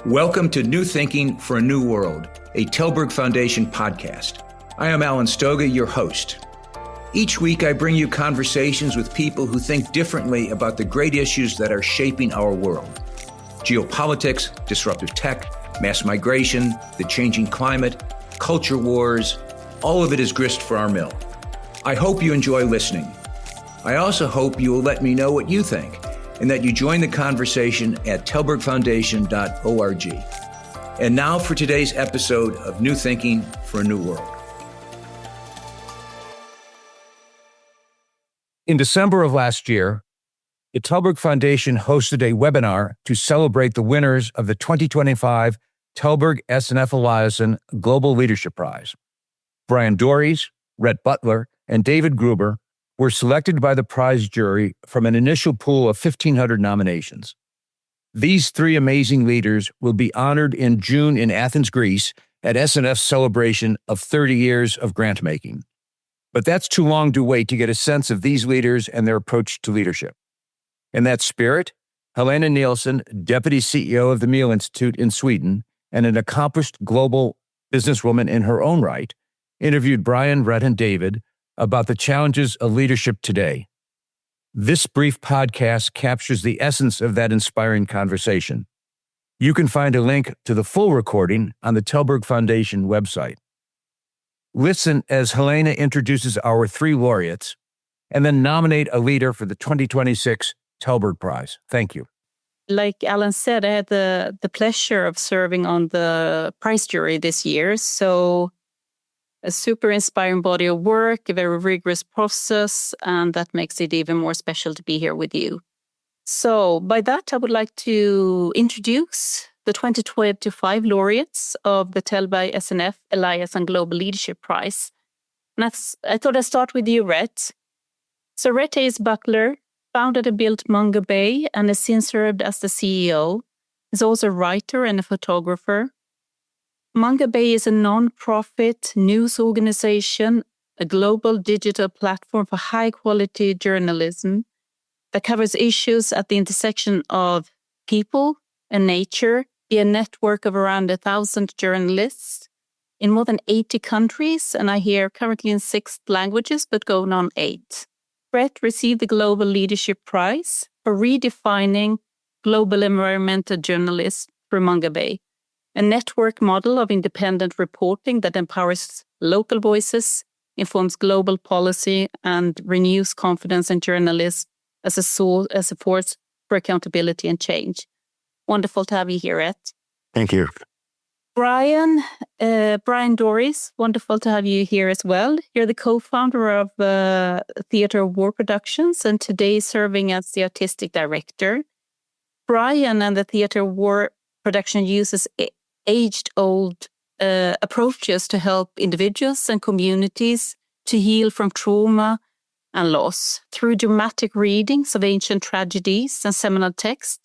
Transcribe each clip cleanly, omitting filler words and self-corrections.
Welcome to New Thinking for a New World, a Tällberg Foundation podcast. I am Alan Stoga, your host. Each week, I bring you conversations with people who think differently about the great issues that are shaping our world. Geopolitics, disruptive tech, mass migration, the changing climate, culture wars, all of it is grist for our mill. I hope you enjoy listening. I also hope you will let me know what you think and that you join the conversation at tällbergfoundation.org. And now for today's episode of New Thinking for a New World. In December of last year, the Tällberg Foundation hosted a webinar to celebrate the winners of the 2025 Tällberg-SNF-Eliasson Global Leadership Prize. Bryan Doerries, Rhett Butler, and David Gruber were selected by the prize jury from an initial pool of 1,500 nominations. These three amazing leaders will be honored in June in Athens, Greece, at SNF's celebration of 30 years of grant-making. But that's too long to wait to get a sense of these leaders and their approach to leadership. In that spirit, Helena Nilsson, Deputy CEO of the Meal Institute in Sweden, and an accomplished global businesswoman in her own right, interviewed Bryan, Rhett, and David about the challenges of leadership today. This brief podcast captures the essence of that inspiring conversation. You can find a link to the full recording on the Tällberg Foundation website. Listen as Helena introduces our three laureates and then nominate a leader for the 2026 Tällberg Prize. Thank you. Like Alan said, I had the pleasure of serving on the prize jury this year. So a super inspiring body of work, a very rigorous process, and that makes it even more special to be here with you. So by that, I would like to introduce the 2025 laureates of the Tällberg-SNF-Eliasson Global Leadership Prize. And I thought I'd start with you, Rhett. So Rhett Ayers Butler founded and built Mongabay and has since served as the CEO. He's also a writer and a photographer. Mongabay is a non-profit news organization, a global digital platform for high-quality journalism that covers issues at the intersection of people and nature, a network of around 1,000 journalists in more than 80 countries, and I hear currently in 6 languages, but going on 8. Rhett received the Global Leadership Prize for redefining global environmental journalism through Mongabay, a network model of independent reporting that empowers local voices, informs global policy, and renews confidence in journalism as a force for accountability and change. Wonderful to have you here, Rhett. Thank you. Bryan Doerries, wonderful to have you here as well. You're the co-founder of Theatre of War Productions and today serving as the artistic director. Bryan and the Theatre of War Production uses age-old approaches to help individuals and communities to heal from trauma and loss. Through dramatic readings of ancient tragedies and seminal texts,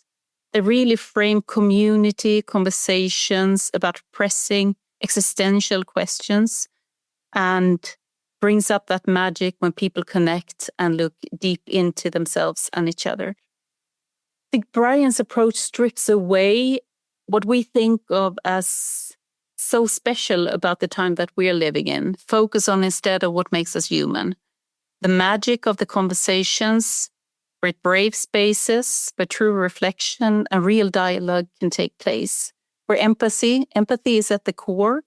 they really frame community conversations about pressing existential questions and brings up that magic when people connect and look deep into themselves and each other. I think Bryan's approach strips away what we think of as so special about the time that we're living in, focus on instead of what makes us human. The magic of the conversations, where brave spaces, where true reflection and real dialogue can take place, where empathy is at the core,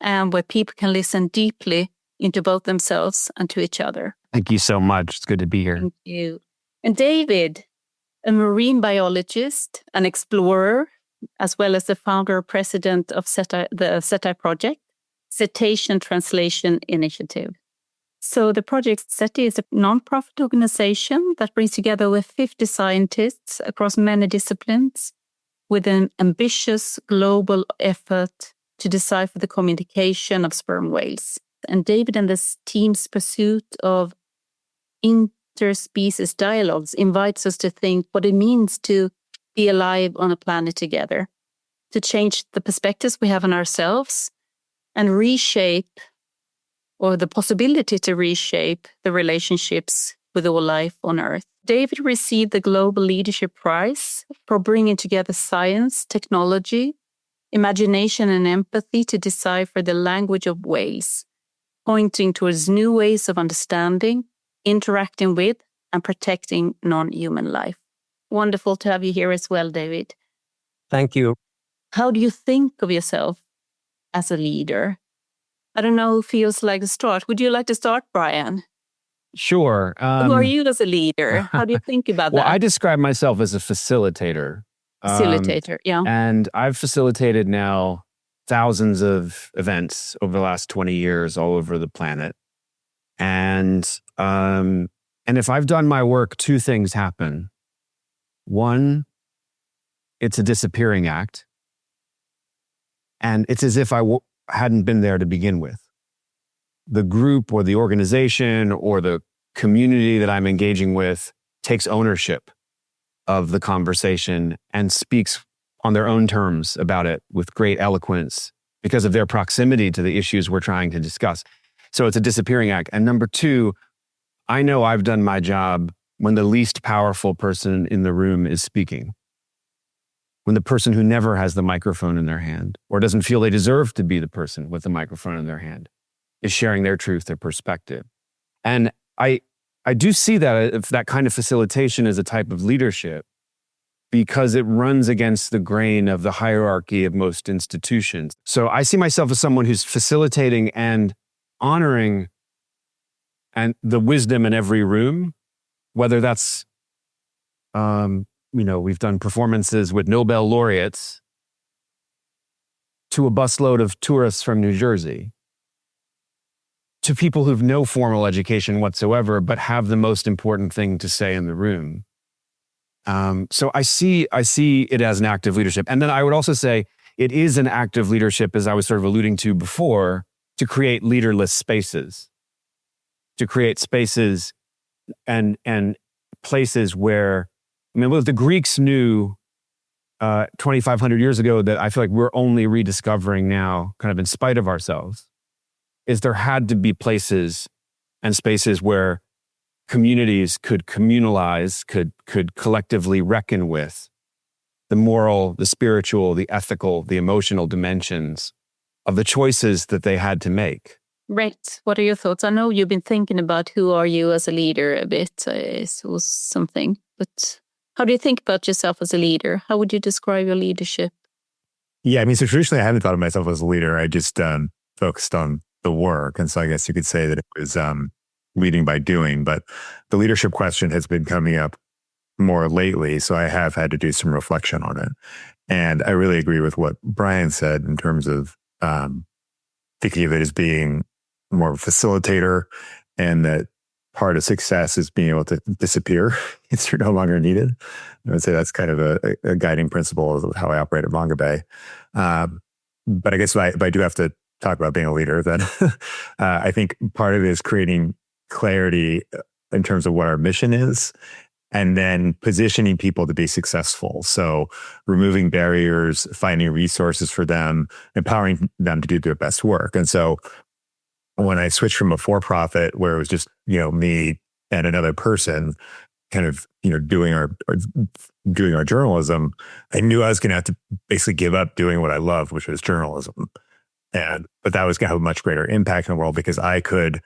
and where people can listen deeply into both themselves and to each other. Thank you so much. It's good to be here. Thank you. And David, a marine biologist, an explorer, as well as the founder and president of the CETI project, Cetacean Translation Initiative. So the Project CETI is a non-profit organization that brings together over 50 scientists across many disciplines with an ambitious global effort to decipher the communication of sperm whales. And David and this team's pursuit of interspecies dialogues invites us to think what it means to be alive on a planet together, to change the perspectives we have on ourselves and reshape, or the possibility to reshape, the relationships with all life on Earth. David received the Global Leadership Prize for bringing together science, technology, imagination and empathy to decipher the language of whales, pointing towards new ways of understanding, interacting with, and protecting non-human life. Wonderful to have you here as well, David. Thank you. How do you think of yourself as a leader? I don't know who feels like to start. Would you like to start, Bryan? Sure. Who are you as a leader? How do you think about well, that? I describe myself as a facilitator. Facilitator, yeah. And I've facilitated now thousands of events over the last 20 years all over the planet. And if I've done my work, two things happen. One, it's a disappearing act. And it's as if I hadn't been there to begin with. The group or the organization or the community that I'm engaging with takes ownership of the conversation and speaks on their own terms about it with great eloquence because of their proximity to the issues we're trying to discuss. So it's a disappearing act. And number two, I know I've done my job when the least powerful person in the room is speaking. When the person who never has the microphone in their hand or doesn't feel they deserve to be the person with the microphone in their hand is sharing their truth, their perspective. And I do see that if that kind of facilitation is a type of leadership because it runs against the grain of the hierarchy of most institutions. So I see myself as someone who's facilitating and honoring and the wisdom in every room, whether that's, we've done performances with Nobel laureates to a busload of tourists from New Jersey, to people who've no formal education whatsoever, but have the most important thing to say in the room. So I see it as an act of leadership. And then I would also say it is an act of leadership, as I was sort of alluding to before, to create leaderless spaces, to create spaces and places where, the Greeks knew 2,500 years ago that I feel like we're only rediscovering now, kind of in spite of ourselves, is there had to be places and spaces where communities could communalize, could collectively reckon with the moral, the spiritual, the ethical, the emotional dimensions of the choices that they had to make. Rhett, what are your thoughts? I know you've been thinking about who are you as a leader a bit, or something, but how do you think about yourself as a leader? How would you describe your leadership? Yeah, so traditionally I haven't thought of myself as a leader. I just focused on the work. And so I guess you could say that it was leading by doing. But the leadership question has been coming up more lately. So I have had to do some reflection on it. And I really agree with what Bryan said in terms of thinking of it as being more of a facilitator, and that part of success is being able to disappear if you're no longer needed. I would say that's kind of a guiding principle of how I operate at Mongabay. But I guess if I do have to talk about being a leader, then I think part of it is creating clarity in terms of what our mission is, and then positioning people to be successful. So removing barriers, finding resources for them, empowering them to do their best work. And so when I switched from a for-profit where it was just, me and another person kind of, doing our journalism, I knew I was going to have to basically give up doing what I loved, which was journalism. But that was going to have a much greater impact in the world because I could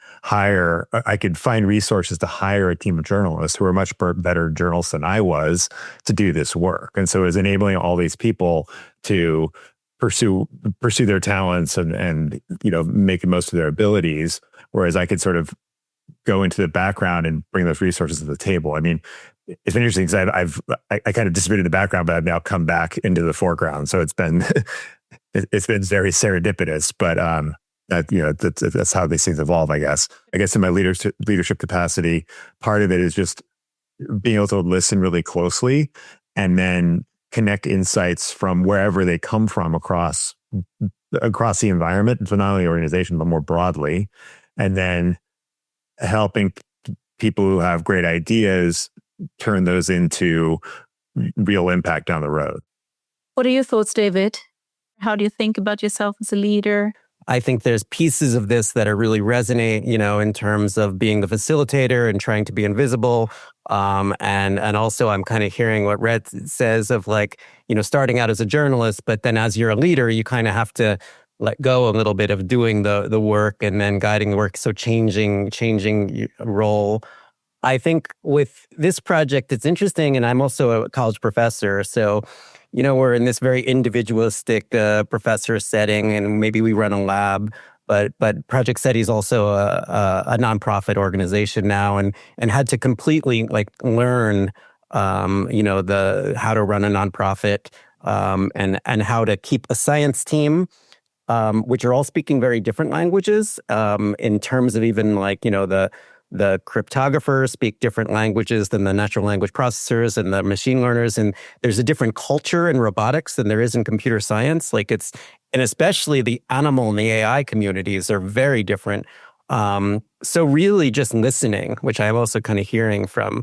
find resources to hire a team of journalists who were much better journalists than I was to do this work. And so it was enabling all these people to pursue their talents and make the most of their abilities, whereas I could sort of go into the background and bring those resources to the table. It's been interesting because I kind of disappeared in the background, but I've now come back into the foreground. So it's been very serendipitous, but that's how these things evolve, I guess. I guess in my leadership capacity, part of it is just being able to listen really closely and then connect insights from wherever they come from across the environment, so not only the organization, but more broadly, and then helping people who have great ideas turn those into real impact down the road. What are your thoughts, David? How do you think about yourself as a leader? I think there's pieces of this that are really resonate, in terms of being the facilitator and trying to be invisible. And also I'm kind of hearing what Rhett says of like, starting out as a journalist, but then as you're a leader, you kind of have to let go a little bit of doing the work and then guiding the work. So changing your role. I think with this project, it's interesting, and I'm also a college professor, so we're in this very individualistic professor setting, and maybe we run a lab. But Project CETI is also a nonprofit organization now, and had to completely learn, how to run a nonprofit, and how to keep a science team, which are all speaking very different languages, in terms of even the cryptographers speak different languages than the natural language processors and the machine learners. And there's a different culture in robotics than there is in computer science. And especially the animal and the AI communities are very different. So really just listening, which I'm also kind of hearing from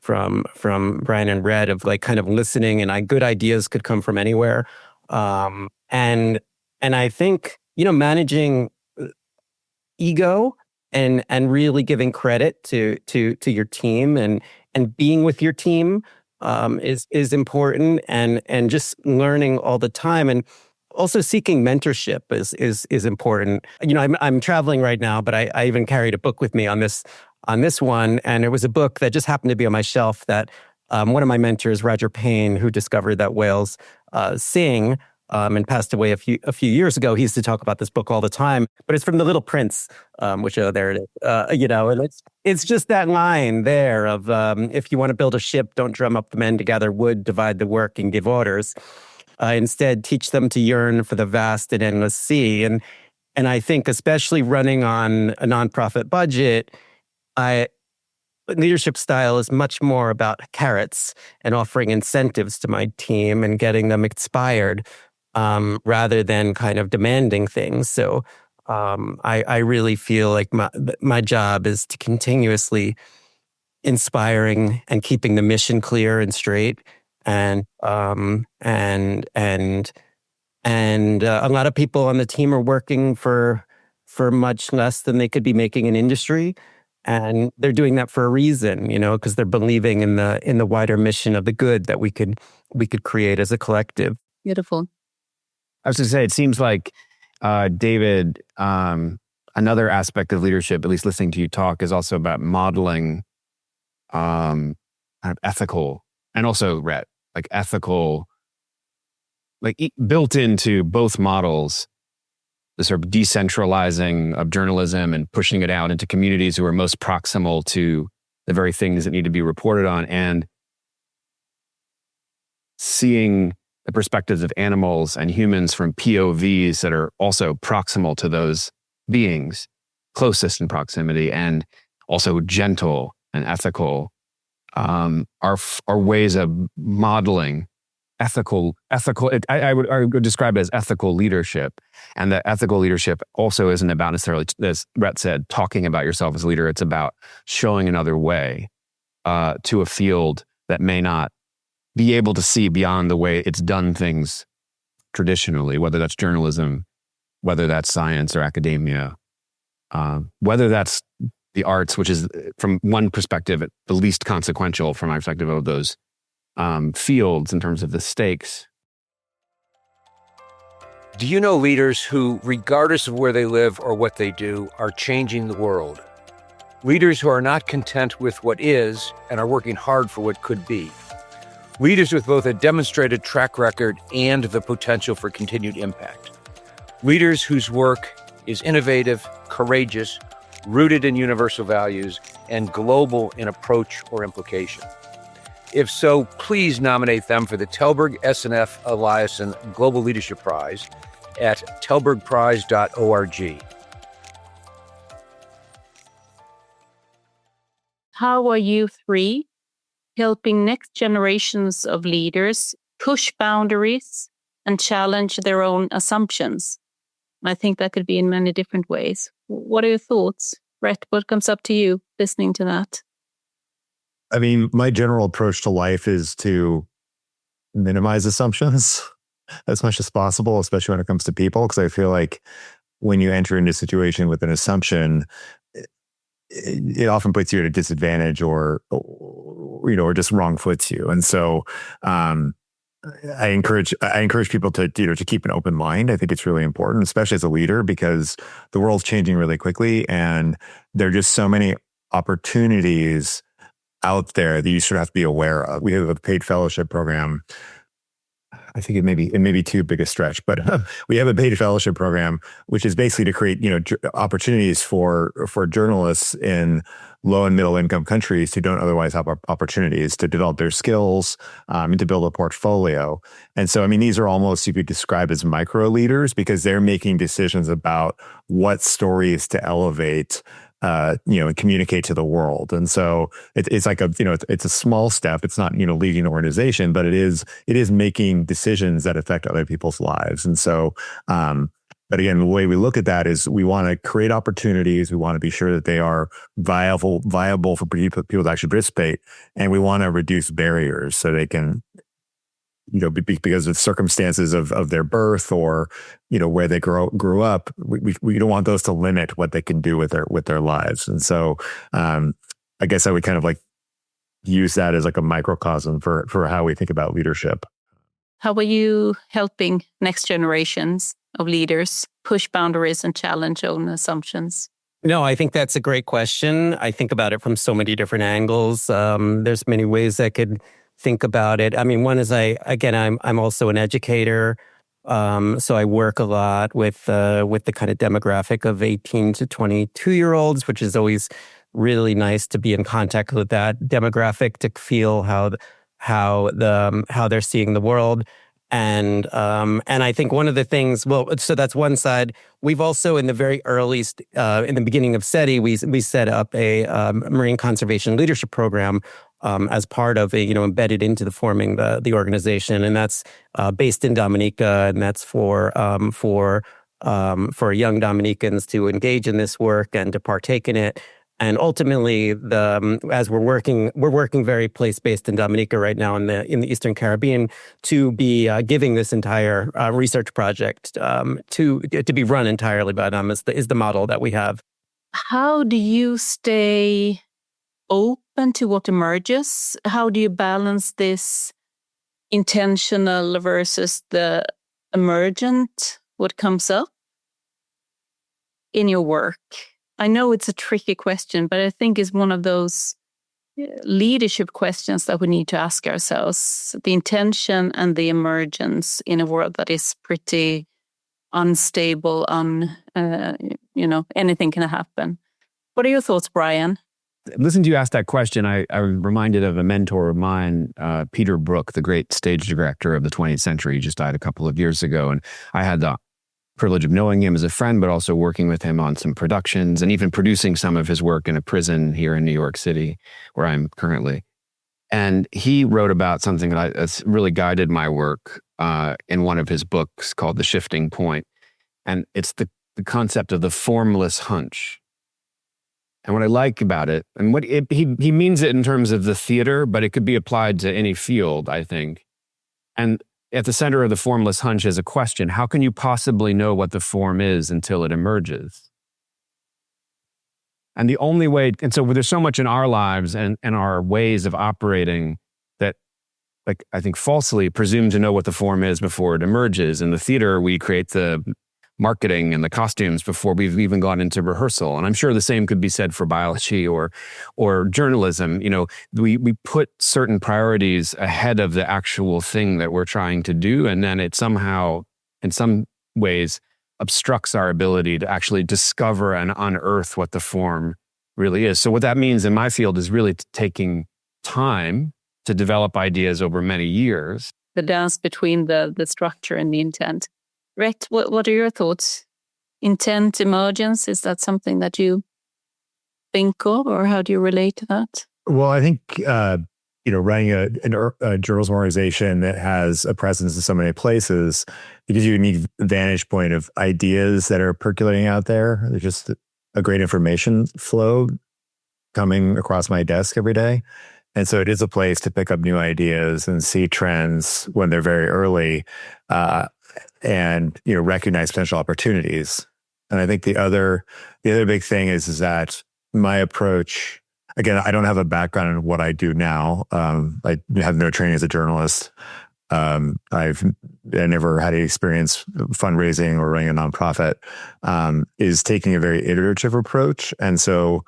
Bryan and Rhett, of kind of listening, and good ideas could come from anywhere. And I think, managing ego and really giving credit to your team and being with your team is important, and just learning all the time, and also seeking mentorship is important. I'm traveling right now, but I even carried a book with me on this one, and it was a book that just happened to be on my shelf that one of my mentors, Roger Payne, who discovered that whales sing, and passed away a few years ago. He used to talk about this book all the time, but it's from The Little Prince, which there it is. And it's just that line there of if you want to build a ship, don't drum up the men to gather wood, divide the work, and give orders. Instead, teach them to yearn for the vast and endless sea. And I think, especially running on a nonprofit budget, leadership style is much more about carrots and offering incentives to my team and getting them inspired, rather than kind of demanding things. So I really feel like my job is to continuously inspiring and keeping the mission clear and straight. And a lot of people on the team are working for much less than they could be making in industry. And they're doing that for a reason, because they're believing in the wider mission of the good that we could create as a collective. Beautiful. I was going to say, it seems like, David, another aspect of leadership, at least listening to you talk, is also about modeling kind of ethical, and also, Rhett, ethical, built into both models, the sort of decentralizing of journalism and pushing it out into communities who are most proximal to the very things that need to be reported on, and seeing the perspectives of animals and humans from POVs that are also proximal to those beings, closest in proximity, and also gentle and ethical, are ways of modeling ethical. I would describe it as ethical leadership. And that ethical leadership also isn't about necessarily, as Rhett said, talking about yourself as a leader. It's about showing another way to a field that may not be able to see beyond the way it's done things traditionally, whether that's journalism, whether that's science or academia, whether that's the arts, which is, from one perspective, the least consequential from my perspective of those fields in terms of the stakes. Do you know leaders who, regardless of where they live or what they do, are changing the world? Leaders who are not content with what is and are working hard for what could be. Leaders with both a demonstrated track record and the potential for continued impact. Leaders whose work is innovative, courageous, rooted in universal values, and global in approach or implication. If so, please nominate them for the Tällberg-SNF-Eliasson Global Leadership Prize at tällbergprize.org. How are you three helping next generations of leaders push boundaries and challenge their own assumptions? I think that could be in many different ways. What are your thoughts? Rhett, what comes up to you listening to that? I mean, my general approach to life is to minimize assumptions as much as possible, especially when it comes to people, because I feel like when you enter into a situation with an assumption, it often puts you at a disadvantage or just wrong foots you. And so, I encourage people to keep an open mind. I think it's really important, especially as a leader, because the world's changing really quickly, and there are just so many opportunities out there that you sort of have to be aware of. We have a paid fellowship program. I think it may be too big a stretch, but we have a paid fellowship program, which is basically to create opportunities for journalists in low and middle income countries who don't otherwise have opportunities to develop their skills and to build a portfolio. And so, I mean, these are almost, you could describe as micro leaders, because they're making decisions about what stories to elevate, and communicate to the world. And so it's like it's a small step. It's not, leading an organization, but it is making decisions that affect other people's lives. And so, but again, the way we look at that is we want to create opportunities. We want to be sure that they are viable for people to actually participate. And we want to reduce barriers so they can, because of circumstances of their birth or, where they grew up, we don't want those to limit what they can do with their lives. And so, I guess I would kind of like use that as like a microcosm for how we think about leadership. How are you helping next generations of leaders push boundaries and challenge own assumptions? No, I think that's a great question. I think about it from so many different angles. There's many ways I could think about it. I mean, one is I'm also an educator. So I work a lot with the kind of demographic of 18 to 22-year-olds, which is always really nice to be in contact with that demographic, to feel how they're seeing the world. And I think one of the things, so that's one side. We've also, in the very earliest, in the beginning of CETI, we set up a marine conservation leadership program as part of embedded into the forming the organization, and that's based in Dominica, and that's for young Dominicans to engage in this work and to partake in it. And ultimately, as we're working very place-based in Dominica right now in the Eastern Caribbean, to be giving this entire research project to be run entirely by them is the model that we have. How do you stay open to what emerges? How do you balance this intentional versus the emergent, what comes up in your work? I know it's a tricky question, but I think it's one of those leadership questions that we need to ask ourselves. The intention and the emergence in a world that is pretty unstable, anything can happen. What are your thoughts, Bryan? Listening to you ask that question, I was reminded of a mentor of mine, Peter Brook, the great stage director of the 20th century. He just died a couple of years ago. And I had the privilege of knowing him as a friend, but also working with him on some productions and even producing some of his work in a prison here in New York City, where I'm currently. And he wrote about something that's really guided my work in one of his books called The Shifting Point. And it's the concept of the formless hunch. And what I like about it, and he means it in terms of the theater, but it could be applied to any field, I think. And at the center of the formless hunch is a question: how can you possibly know what the form is until it emerges? And the only way, and so there's so much in our lives and our ways of operating that, like, I think falsely presume to know what the form is before it emerges. In the theater, we create the marketing and the costumes before we've even gone into rehearsal. And I'm sure the same could be said for biology or journalism. We put certain priorities ahead of the actual thing that we're trying to do. And then it somehow, in some ways, obstructs our ability to actually discover and unearth what the form really is. So what that means in my field is really taking time to develop ideas over many years. The dance between the structure and the intent. Rhett, what are your thoughts? Intent, emergence, is that something that you think of, or how do you relate to that? Well, I think, running a journalism organization that has a presence in so many places, it gives you a unique vantage point of ideas that are percolating out there. There's just a great information flow coming across my desk every day. And so it is a place to pick up new ideas and see trends when they're very early. And recognize potential opportunities. And I think the other big thing is that my approach, again, I don't have a background in what I do now. I have no training as a journalist. I never had any experience fundraising or running a nonprofit, is taking a very iterative approach. And so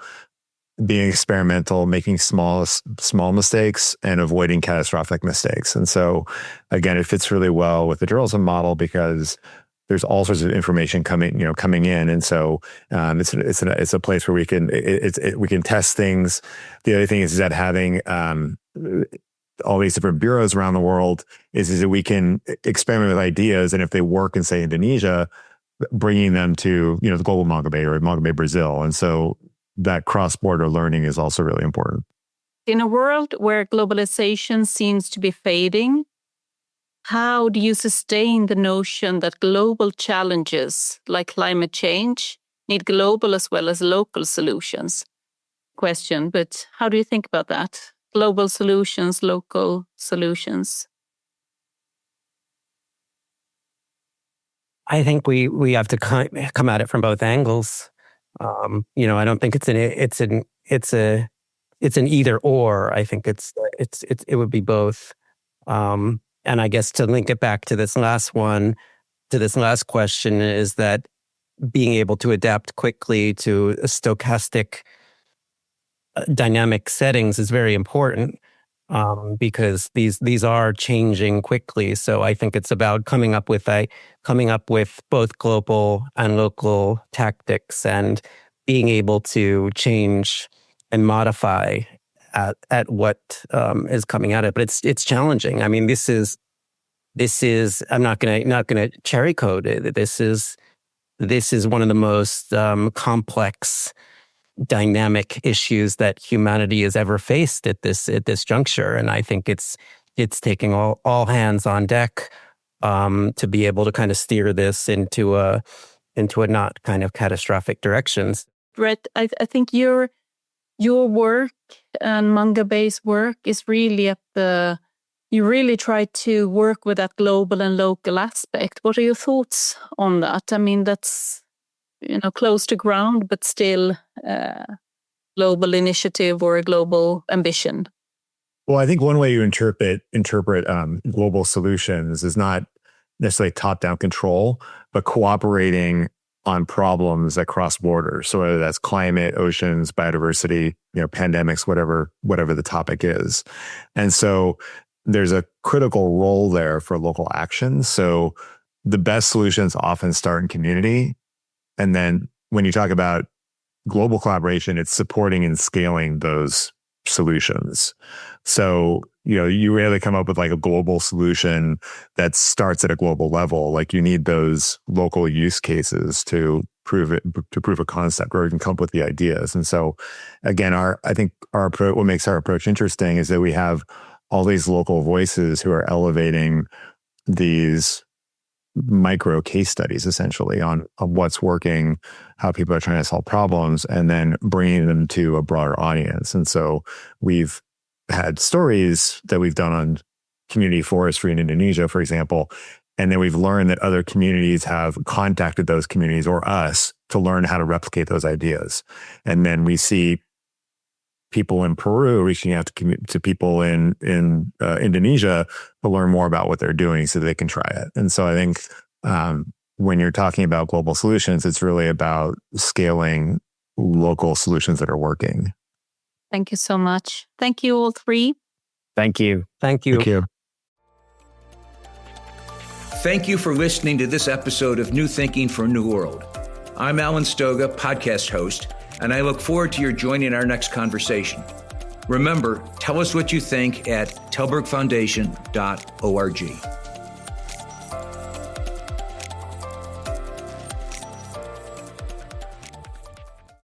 being experimental, making small mistakes and avoiding catastrophic mistakes. And so again, it fits really well with the journalism model because there's all sorts of information coming in. And so it's a place where we can test things. The other thing is that having all these different bureaus around the world is that we can experiment with ideas, and if they work in, say, Indonesia, bringing them to the global Mongabay or Mongabay Brazil. And so that cross-border learning is also really important. In a world where globalization seems to be fading, how do you sustain the notion that global challenges like climate change need global as well as local solutions? Question, but how do you think about that? Global solutions, local solutions. I think we have to come at it from both angles. I don't think it's an either or. I think it would be both. And I guess to link it back to this last question is that being able to adapt quickly to stochastic dynamic settings is very important because these are changing quickly. So I think it's about coming up with both global and local tactics and being able to change and modify at what is coming at it. But it's challenging. I mean, this is I'm not gonna cherry code it. This is one of the most complex dynamic issues that humanity has ever faced at this juncture, and I think it's taking all hands on deck to be able to kind of steer this into a not kind of catastrophic directions. Rhett, I think your work and Mongabay's work is really you really try to work with that global and local aspect. What are your thoughts on that? I mean, that's close to ground, but still global initiative or a global ambition. Well, I think one way you interpret global solutions is not necessarily top-down control, but cooperating on problems that cross borders. So whether that's climate, oceans, biodiversity, pandemics, whatever the topic is. And so there's a critical role there for local action. So the best solutions often start in community. And then when you talk about global collaboration, it's supporting and scaling those solutions. So, you rarely come up with like a global solution that starts at a global level. Like you need those local use cases to prove a concept or even come up with the ideas. And so again, I think our approach, what makes our approach interesting is that we have all these local voices who are elevating these micro case studies essentially on what's working, how people are trying to solve problems, and then bringing them to a broader audience. And so we've had stories that we've done on community forestry in Indonesia, for example, and then we've learned that other communities have contacted those communities or us to learn how to replicate those ideas. And then we see people in Peru reaching out to people in Indonesia to learn more about what they're doing so they can try it. And so I think when you're talking about global solutions, it's really about scaling local solutions that are working. Thank you so much. Thank you all three. Thank you. Thank you. Thank you. Thank you for listening to this episode of New Thinking for a New World. I'm Alan Stoga, podcast host, and I look forward to your joining our next conversation. Remember, tell us what you think at Tällberg-Foundation.org.